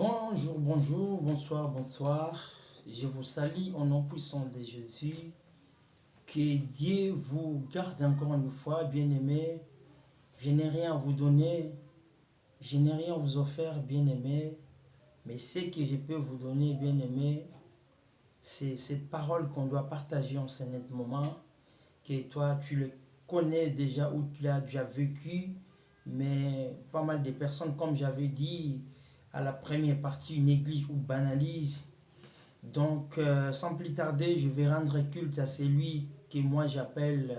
Bonjour, bonjour, bonsoir, bonsoir. Je vous salue au nom puissant de Jésus. Que Dieu vous garde encore une fois, bien-aimés. Je n'ai rien à vous donner, je n'ai rien à vous offrir, bien-aimés. Mais ce que je peux vous donner, bien-aimés, c'est cette parole qu'on doit partager en ce net moment. Que toi, tu le connais déjà ou tu l'as déjà vécu. Mais pas mal de personnes, comme j'avais dit à la première partie, négligent ou banalisent. Donc, sans plus tarder, je vais rendre culte à celui que moi j'appelle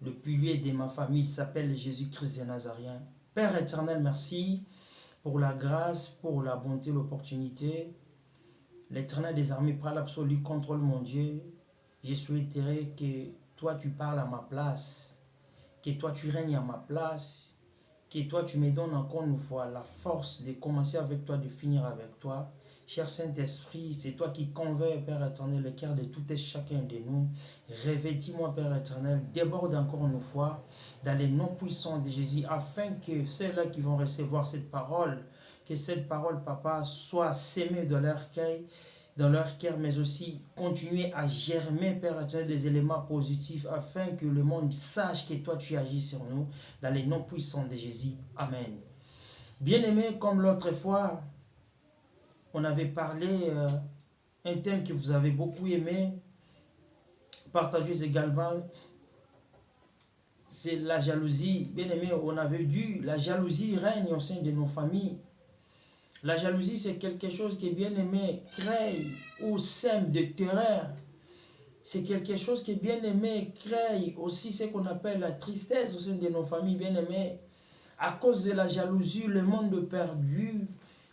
le pilier de ma famille. Il s'appelle Jésus-Christ de Nazarien. Père éternel, merci pour la grâce, pour la bonté, l'opportunité. L'éternel des armées, par l'absolu, contrôle mon Dieu. Je souhaiterais que toi tu parles à ma place, que toi tu règnes à ma place, que toi tu me donnes encore une fois la force de commencer avec toi, de finir avec toi. Cher Saint-Esprit, c'est toi qui convaincs, Père éternel, le cœur de tout et chacun de nous. Revêtis-moi, Père éternel, déborde encore une fois dans les noms puissants de Jésus, afin que ceux-là qui vont recevoir cette parole, que cette parole, Papa, soit sémée dans leur cœur, mais aussi continuer à germer, Père éternel, des éléments positifs, afin que le monde sache que toi, tu agis sur nous, dans les noms puissants de Jésus. Amen. Bien-aimés, comme l'autre fois, on avait parlé un thème que vous avez beaucoup aimé, partagez également, c'est la jalousie. Bien aimé, on avait dit, la jalousie règne au sein de nos familles. La jalousie, c'est quelque chose qui, bien aimé, crée ou sème de terreur. C'est quelque chose qui, bien aimé, crée aussi ce qu'on appelle la tristesse au sein de nos familles, bien aimé. À cause de la jalousie, le monde est perdu.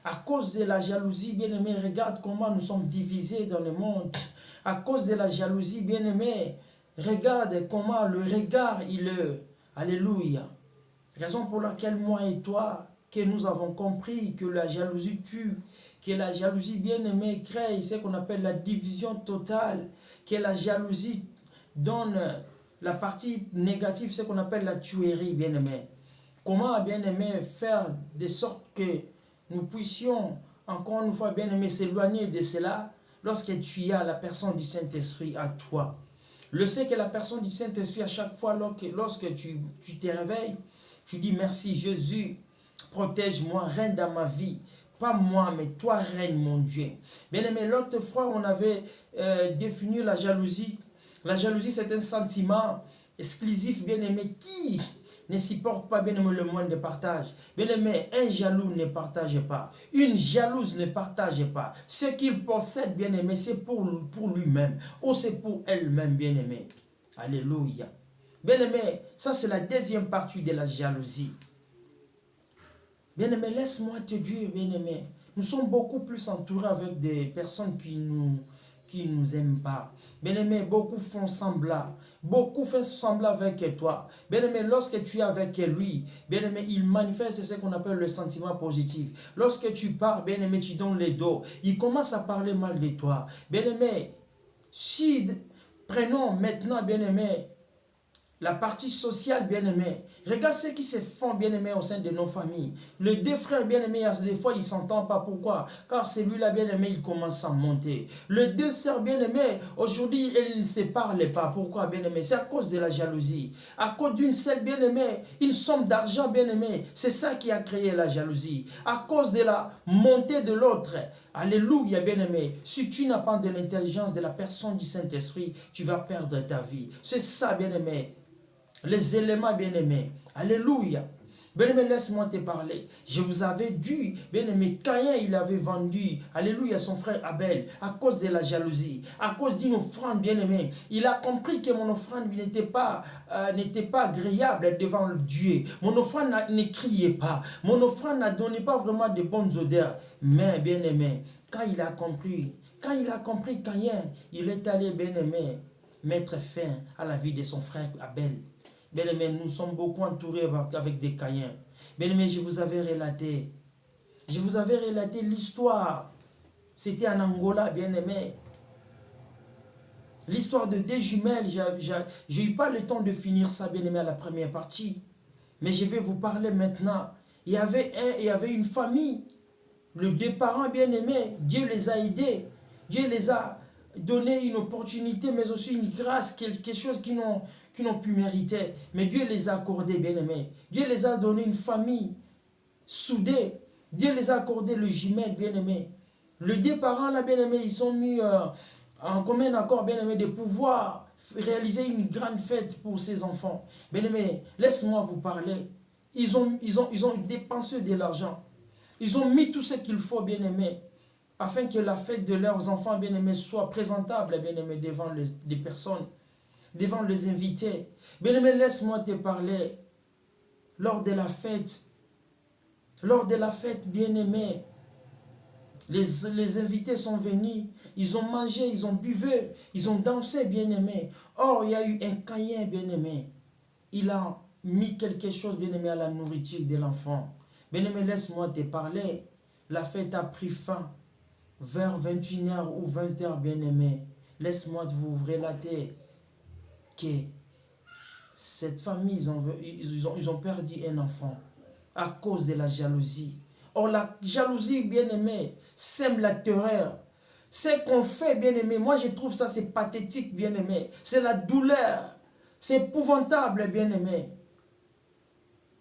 À cause de la jalousie, bien aimé, regarde comment nous sommes divisés dans le monde. À cause de la jalousie, bien aimé, regarde comment le regard, il est. Alléluia. Raison pour laquelle moi et toi, que nous avons compris que la jalousie tue, que la jalousie, bien aimé, crée ce qu'on appelle la division totale, que la jalousie donne la partie négative, ce qu'on appelle la tuerie, bien aimé. Comment, bien aimé, faire de sorte que nous puissions, encore une fois, bien aimé, s'éloigner de cela lorsque tu as la personne du Saint-Esprit à toi. Le sais que la personne du Saint-Esprit, à chaque fois, lorsque tu te réveilles, tu dis merci Jésus, protège-moi, règne dans ma vie. Pas moi, mais toi règne mon Dieu. Bien aimé, l'autre fois, on avait défini la jalousie. La jalousie, c'est un sentiment exclusif, bien aimé, qui ne supporte pas, bien aimé, le moindre de partage. Bien aimé, un jaloux ne partage pas. Une jalouse ne partage pas. Ce qu'il possède, bien aimé, c'est pour lui-même. Ou c'est pour elle-même, bien aimé. Alléluia. Bien aimé, ça c'est la deuxième partie de la jalousie. Bien aimé, laisse-moi te dire, bien aimé, nous sommes beaucoup plus entourés avec des personnes qui nous aiment pas. Bien aimé, beaucoup font semblant. Beaucoup font semblant avec toi. Bien aimé, lorsque tu es avec lui, bien aimé, il manifeste ce qu'on appelle le sentiment positif. Lorsque tu pars, bien aimé, tu donnes les dos. Il commence à parler mal de toi. Bien aimé, si prenons maintenant, bien aimé, la partie sociale, bien-aimé. Regarde ce qui se font, bien-aimé, au sein de nos familles. Les deux frères, bien-aimés, des fois, ils ne s'entendent pas. Pourquoi? Car celui-là, bien-aimé, il commence à monter. Les deux sœurs, bien-aimées, aujourd'hui, elles ne se parlent pas. Pourquoi, bien-aimé? C'est à cause de la jalousie. À cause d'une seule, bien-aimée, une somme d'argent, bien-aimé. C'est ça qui a créé la jalousie. À cause de la montée de l'autre. Alléluia, bien-aimé. Si tu n'as pas de l'intelligence de la personne du Saint-Esprit, tu vas perdre ta vie. C'est ça, bien-aimé. Les éléments, bien-aimés. Alléluia. Bien-aimé, laisse-moi te parler. Je vous avais dit, bien-aimé, Caïn, il avait vendu, alléluia, son frère Abel, à cause de la jalousie, à cause d'une offrande, bien-aimé. Il a compris que mon offrande n'était pas agréable devant Dieu. Mon offrande ne criait pas. Mon offrande ne donnait pas vraiment de bonnes odeurs. Mais, bien-aimé, quand il a compris, Caïn, il est allé, bien-aimé, mettre fin à la vie de son frère Abel. Bien-aimé, nous sommes beaucoup entourés avec des Caïns. Bien-aimé, je vous avais relaté l'histoire. C'était en Angola, bien-aimé. L'histoire de deux jumelles. J'ai eu pas le temps de finir ça, bien-aimé, à la première partie. Mais je vais vous parler maintenant. Il y avait une famille. Les deux parents bien-aimés, Dieu les a aidés. Dieu les a donné une opportunité, mais aussi une grâce, quelque chose qu'ils n'ont pu mériter. Mais Dieu les a accordés, bien-aimés. Dieu les a donné une famille soudée. Dieu les a accordé le jumelle, bien-aimé. Les deux parents, là, bien-aimé, ils sont mis en commun accord, bien-aimé, de pouvoir réaliser une grande fête pour ses enfants. Bien-aimé, laisse-moi vous parler. Ils ont dépensé de l'argent. Ils ont mis tout ce qu'il faut, bien-aimé, afin que la fête de leurs enfants, bien-aimés, soit présentable, bien-aimé, devant les personnes, devant les invités. Bien-aimé, laisse-moi te parler. Lors de la fête, bien-aimé, les invités sont venus, ils ont mangé, ils ont buvé, ils ont dansé, bien-aimé. Or, il y a eu un Caïn, bien-aimé. Il a mis quelque chose, bien-aimé, à la nourriture de l'enfant. Bien-aimé, laisse-moi te parler. La fête a pris fin vers 21h ou 20h, bien-aimé. Laisse-moi vous relater que cette famille, ils ont perdu un enfant à cause de la jalousie. Or, la jalousie, bien-aimé, sème la terreur. Ce qu'on fait, bien-aimé, moi je trouve ça, c'est pathétique, bien-aimé. C'est la douleur. C'est épouvantable, bien-aimé.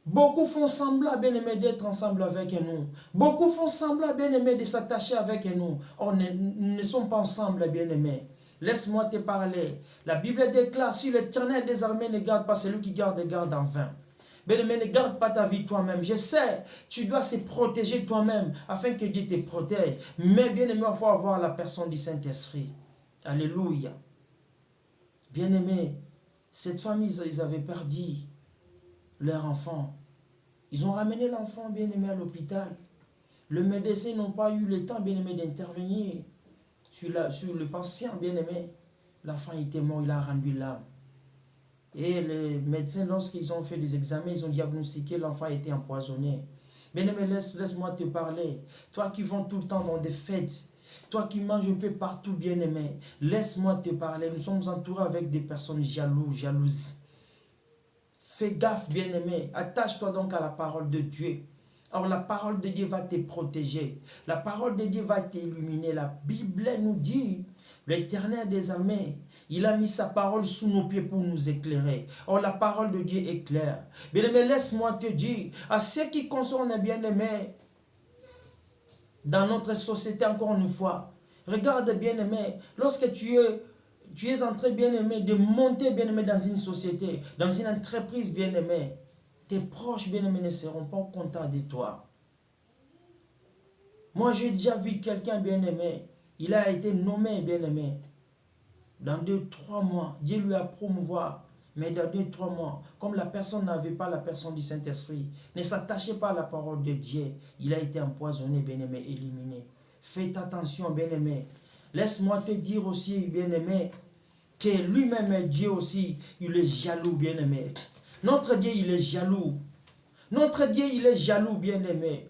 Beaucoup font semblant, bien-aimé, d'être ensemble avec nous. Beaucoup font semblant, bien-aimé, de s'attacher avec nous. Or, nous ne sommes pas ensemble, bien-aimé. Laisse-moi te parler. La Bible déclare, si l'Éternel des armées ne garde pas, celui qui garde en vain. Bien-aimé, ne garde pas ta vie toi-même. Je sais, tu dois se protéger toi-même afin que Dieu te protège. Mais bien-aimé, il faut avoir la personne du Saint-Esprit. Alléluia. Bien-aimé, cette famille, ils avaient perdu leur enfant. Ils ont ramené l'enfant, bien-aimé, à l'hôpital. Le médecin n'a pas eu le temps, bien-aimé, d'intervenir sur le patient, bien-aimé. L'enfant était mort, il a rendu l'âme. Et les médecins, lorsqu'ils ont fait des examens, ils ont diagnostiqué l'enfant était empoisonné. Bien-aimé, laisse-moi te parler. Toi qui vas tout le temps dans des fêtes, toi qui manges un peu partout, bien-aimé, laisse-moi te parler. Nous sommes entourés avec des personnes jalouses. Fais gaffe, bien-aimé. Attache-toi donc à la parole de Dieu. Alors la parole de Dieu va te protéger. La parole de Dieu va t'illuminer. La Bible nous dit, l'Éternel des armées, il a mis sa parole sous nos pieds pour nous éclairer. Or la parole de Dieu est claire. Bien-aimé, laisse-moi te dire, à ceux qui concernent, bien-aimé, dans notre société, encore une fois, regarde, bien-aimé, lorsque tu es en train, bien-aimé, de monter, bien-aimé, dans une société, dans une entreprise, bien-aimé, tes proches, bien-aimés, ne seront pas contents de toi. Moi, j'ai déjà vu quelqu'un, bien-aimé, il a été nommé, bien-aimé. Dans 2-3 mois, Dieu lui a promouvoir. Mais dans 2-3 mois, comme la personne n'avait pas la personne du Saint-Esprit, ne s'attachait pas à la parole de Dieu, il a été empoisonné, bien-aimé, éliminé. Faites attention, bien-aimé. Laisse-moi te dire aussi, bien-aimé, que lui-même, Dieu aussi, il est jaloux, bien-aimé. Notre Dieu, il est jaloux. Notre Dieu, il est jaloux, bien-aimé.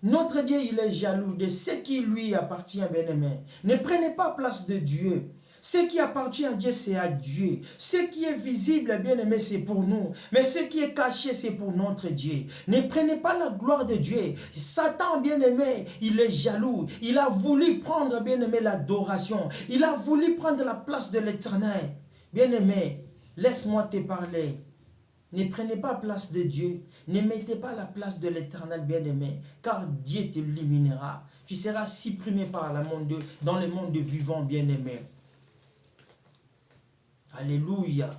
Notre Dieu, il est jaloux de ce qui lui appartient, bien-aimé. Ne prenez pas place de Dieu. Ce qui appartient à Dieu, c'est à Dieu. Ce qui est visible, bien-aimé, c'est pour nous. Mais ce qui est caché, c'est pour notre Dieu. Ne prenez pas la gloire de Dieu. Satan, bien-aimé, il est jaloux. Il a voulu prendre, bien-aimé, l'adoration. Il a voulu prendre la place de l'Éternel. Bien-aimé, laisse-moi te parler. Ne prenez pas place de Dieu. Ne mettez pas la place de l'Éternel, bien-aimé, car Dieu t'illuminera. Tu seras supprimé dans le monde vivant, bien-aimé. Alléluia.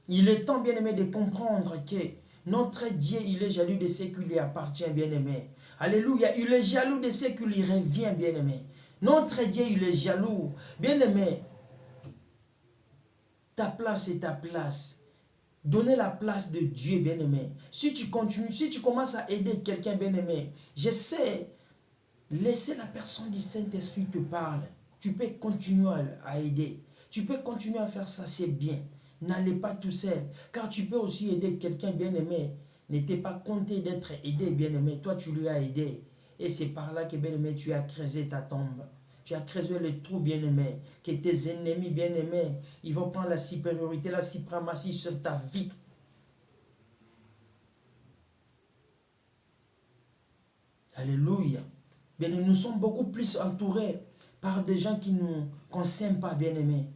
Il est temps, bien-aimé, de comprendre que notre Dieu, il est jaloux de ce qui lui appartient, bien-aimé. Alléluia. Il est jaloux de ce qui lui revient, bien-aimé. Notre Dieu, il est jaloux. Bien-aimé, ta place est ta place. Donnez la place de Dieu, bien-aimé. Si tu continues, si tu commences à aider quelqu'un, bien-aimé, je sais, laissez la personne du Saint-Esprit te parler. Tu peux continuer à aider. Tu peux continuer à faire ça, c'est bien. N'allez pas tout seul. Car tu peux aussi aider quelqu'un, bien-aimé. N'était pas compté d'être aidé, bien-aimé. Toi, tu lui as aidé. Et c'est par là que, bien-aimé, tu as creusé ta tombe. Tu as creusé le trou, bien-aimé. Que tes ennemis, bien-aimés, ils vont prendre la supériorité, la suprématie sur ta vie. Alléluia. Bien-aimés, nous sommes beaucoup plus entourés par des gens qu'on s'aime pas, bien-aimés.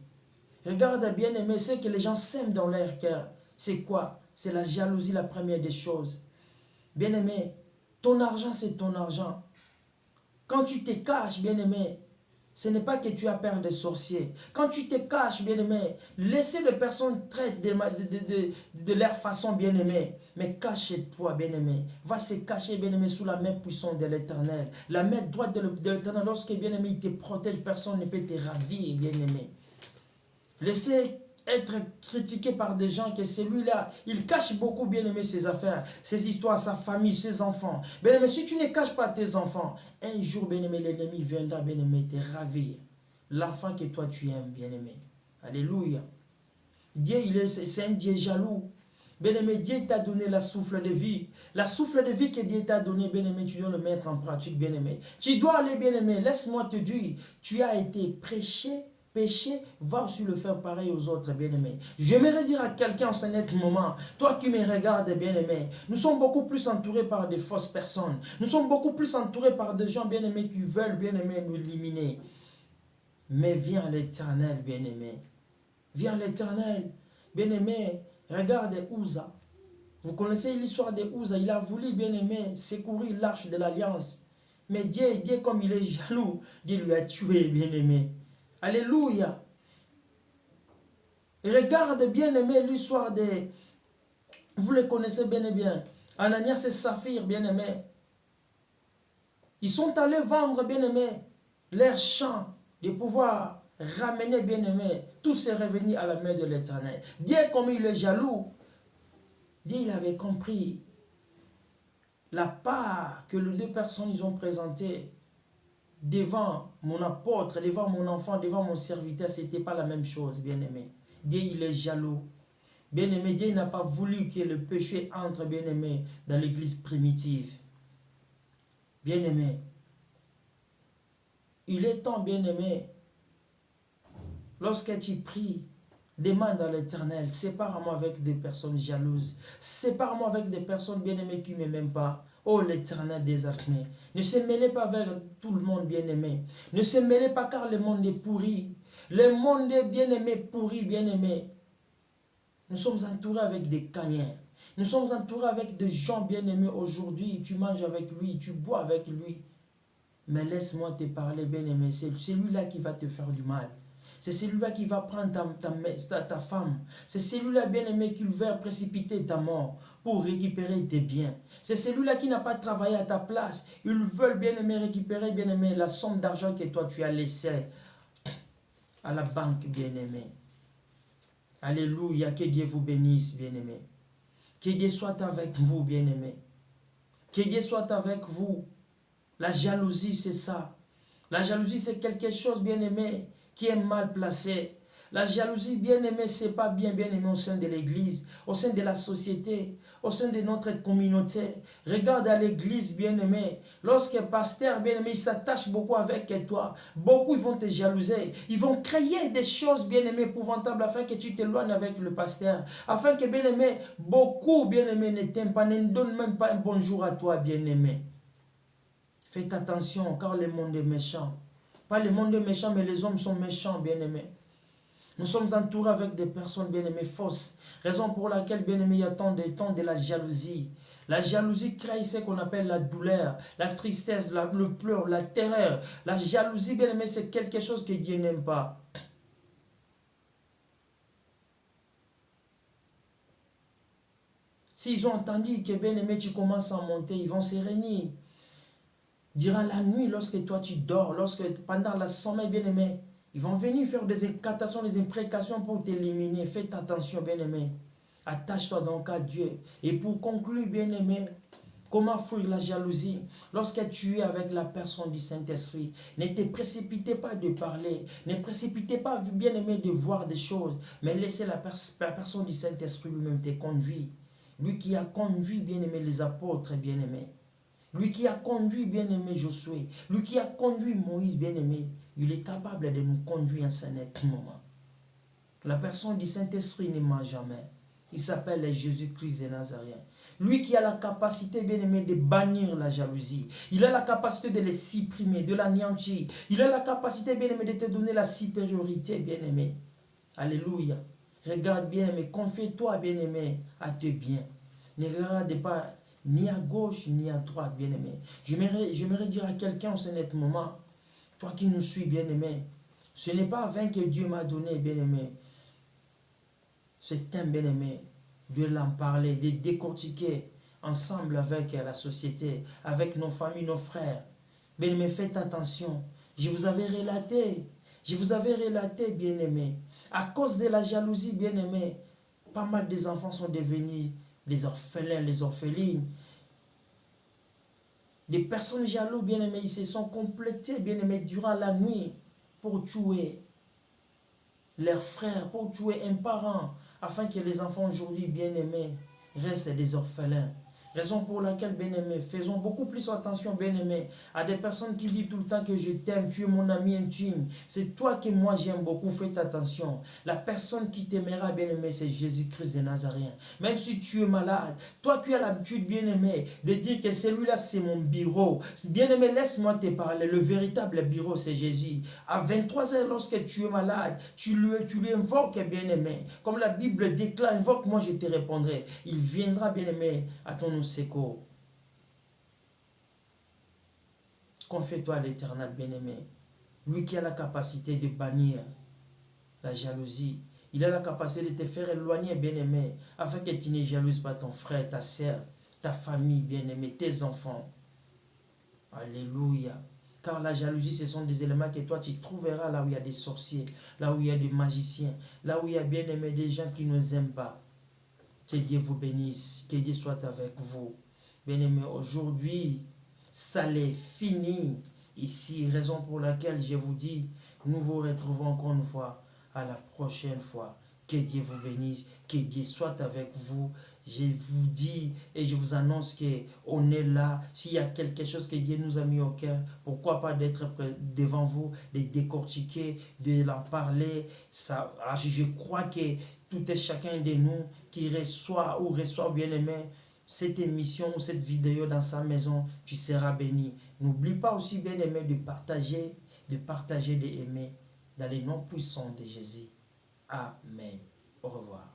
Regarde, bien-aimés, ce que les gens s'aiment dans leur cœur. C'est quoi? C'est la jalousie, la première des choses. Bien-aimé, ton argent, c'est ton argent. Quand tu te caches, bien-aimé, ce n'est pas que tu as peur des sorciers. Quand tu te caches, bien-aimé, laissez les personnes traiter de leur façon, bien-aimé. Mais cache-toi, bien-aimé. Va se cacher, bien-aimé, sous la main puissante de l'Éternel. La main droite de l'Éternel, lorsque, bien-aimé, il te protège, personne ne peut te ravir, bien-aimé. Laissez être critiqué par des gens que celui-là, il cache beaucoup, bien-aimé, ses affaires, ses histoires, sa famille, ses enfants. Bien-aimé, si tu ne caches pas tes enfants, un jour, bien-aimé, l'ennemi viendra, bien-aimé, te ravir. L'enfant que toi tu aimes, bien-aimé. Alléluia. Dieu, c'est un Dieu jaloux. Bien-aimé, Dieu t'a donné la souffle de vie. La souffle de vie que Dieu t'a donné, bien-aimé, tu dois le mettre en pratique, bien-aimé. Tu dois aller, bien-aimé, laisse-moi te dire, tu as été prêché, péché, va aussi le faire pareil aux autres, bien-aimés. J'aimerais dire à quelqu'un en ce moment, toi qui me regardes, bien-aimé, nous sommes beaucoup plus entourés par des fausses personnes. Nous sommes beaucoup plus entourés par des gens, bien-aimés, qui veulent, bien-aimé, nous éliminer. Mais viens à l'Éternel, bien-aimé. Viens à l'Éternel. Bien-aimé, regarde Ouza. Vous connaissez l'histoire de Ouza. Il a voulu, bien-aimé, secourir l'arche de l'alliance. Mais Dieu, comme il est jaloux, Dieu lui a tué, bien-aimé. Alléluia. Regarde, bien-aimé, l'histoire de... Vous le connaissez bien et bien. Ananias et Saphir, bien-aimé. Ils sont allés vendre, bien-aimé, leurs champs de pouvoir ramener, bien-aimé, tous ces revenus à la main de l'Éternel. Dieu, comme il est jaloux, Dieu, il avait compris la part que les deux personnes ils ont présentée devant mon apôtre, devant mon enfant, devant mon serviteur, ce n'était pas la même chose, bien-aimé. Dieu, il est jaloux. Bien-aimé, Dieu n'a pas voulu que le péché entre, bien-aimé, dans l'église primitive. Bien-aimé, il est temps, bien-aimé, lorsque tu pries, demande à l'Éternel, sépare-moi avec des personnes jalouses, sépare-moi avec des personnes bien-aimées qui ne m'aiment pas. Oh l'Éternel des armées, ne se mêlez pas avec tout le monde bien-aimé. Ne se mêlez pas car le monde est pourri. Le monde est bien-aimé, pourri, bien-aimé. Nous sommes entourés avec des Caïens. Nous sommes entourés avec des gens bien-aimés aujourd'hui. Tu manges avec lui, tu bois avec lui. Mais laisse-moi te parler, bien-aimé. C'est celui-là qui va te faire du mal. C'est celui-là qui va prendre ta femme. C'est celui-là, bien-aimé, qui va précipiter ta mort pour récupérer tes biens. C'est celui-là qui n'a pas travaillé à ta place. Ils veulent, bien-aimé, récupérer, bien-aimé, la somme d'argent que toi tu as laissée à la banque, bien-aimé. Alléluia, que Dieu vous bénisse, bien-aimé. Que Dieu soit avec vous, bien-aimé. Que Dieu soit avec vous. La jalousie, c'est ça. La jalousie, c'est quelque chose, bien-aimé, qui est mal placé. La jalousie, bien-aimé, c'est pas bien-aimé au sein de l'église, au sein de la société, au sein de notre communauté. Regarde à l'église, bien-aimé, lorsque pasteur, bien-aimé, il s'attache beaucoup avec toi, beaucoup ils vont te jalouser. Ils vont créer des choses, bien-aimé, épouvantables afin que tu t'éloignes avec le pasteur. Afin que, bien-aimé, beaucoup, bien-aimé, ne t'aiment pas, ne donnent même pas un bonjour à toi, bien-aimé. Faites attention, car le monde est méchant. Pas le monde est méchant, mais les hommes sont méchants, bien-aimés. Nous sommes entourés avec des personnes, bien-aimées, fausses. Raison pour laquelle, bien-aimés, il y a tant de la jalousie. La jalousie crée ce qu'on appelle la douleur, la tristesse, le pleur, la terreur. La jalousie, bien-aimés, c'est quelque chose que Dieu n'aime pas. S'ils ont entendu que, bien-aimé, tu commences à monter, ils vont se réunir. Durant la nuit, lorsque toi tu dors, pendant la sommeil, bien-aimé, ils vont venir faire des incantations, des imprécations pour t'éliminer. Faites attention, bien-aimé. Attache-toi donc à Dieu. Et pour conclure, bien-aimé, comment fuir la jalousie? Lorsque tu es avec la personne du Saint-Esprit, ne te précipitez pas de parler. Ne précipitez pas, bien-aimé, de voir des choses. Mais laissez la personne du Saint-Esprit lui-même te conduire. Lui qui a conduit, bien-aimé, les apôtres, bien-aimé. Lui qui a conduit, bien-aimé, Josué, lui qui a conduit Moïse, bien-aimé, il est capable de nous conduire en ce moment. La personne du Saint-Esprit ne ment jamais. Il s'appelle Jésus-Christ de Nazareth. Lui qui a la capacité, bien-aimé, de bannir la jalousie. Il a la capacité de les supprimer, de l'anéantir. Il a la capacité, bien-aimé, de te donner la supériorité, bien-aimé. Alléluia. Regarde, bien-aimé, confie-toi, bien-aimé, à tes biens. Ne regarde pas ni à gauche ni à droite, bien-aimé. J'aimerais dire à quelqu'un en ce moment, toi qui nous suis, bien-aimé, ce n'est pas vain que Dieu m'a donné, bien-aimé, ce thème, bien-aimé, de l'en parler, de décortiquer ensemble avec la société, avec nos familles, nos frères. Bien-aimé, faites attention. Je vous avais relaté, bien-aimé, à cause de la jalousie, bien-aimé, pas mal des enfants sont devenus des orphelins, les orphelines. Des personnes jalouses, bien-aimés, ils se sont complétés, bien-aimés, durant la nuit pour tuer leurs frères, pour tuer un parent, afin que les enfants aujourd'hui, bien-aimés, restent des orphelins. Raison pour laquelle, bien-aimés, faisons beaucoup plus attention, bien-aimés, à des personnes qui disent tout le temps que je t'aime, tu es mon ami intime. C'est toi que moi j'aime beaucoup, faites attention. La personne qui t'aimera, bien-aimé, c'est Jésus-Christ de Nazareth. Même si tu es malade, toi qui as l'habitude, bien-aimé, de dire que celui-là c'est mon bureau. Bien-aimé, laisse-moi te parler. Le véritable bureau, c'est Jésus. À 23h, lorsque tu es malade, tu lui invoques, bien-aimé. Comme la Bible déclare, invoque-moi, je te répondrai. Il viendra, bien-aimé, à ton secours. Confie-toi à l'Éternel, bien-aimé. Lui qui a la capacité de bannir la jalousie. Il a la capacité de te faire éloigner, bien-aimé, afin que tu ne jalouses pas ton frère, ta soeur, ta famille, bien-aimé, tes enfants. Alléluia. Car la jalousie, ce sont des éléments que toi, tu trouveras là où il y a des sorciers, là où il y a des magiciens, là où il y a, bien-aimé, des gens qui ne nous aiment pas. Que Dieu vous bénisse, que Dieu soit avec vous. Bien-aimé, aujourd'hui, ça l'est fini ici, raison pour laquelle je vous dis, nous vous retrouvons encore une fois à la prochaine fois. Que Dieu vous bénisse, que Dieu soit avec vous. Je vous dis et je vous annonce qu'on est là. S'il y a quelque chose que Dieu nous a mis au cœur, pourquoi pas d'être devant vous, de décortiquer, de l'en parler. Ça, je crois que tout est chacun de nous qui reçoit ou reçoit, bien aimé, cette émission ou cette vidéo dans sa maison, tu seras béni. N'oublie pas aussi, bien aimé, de partager, d'aimer dans les noms puissants de Jésus. Amen. Au revoir.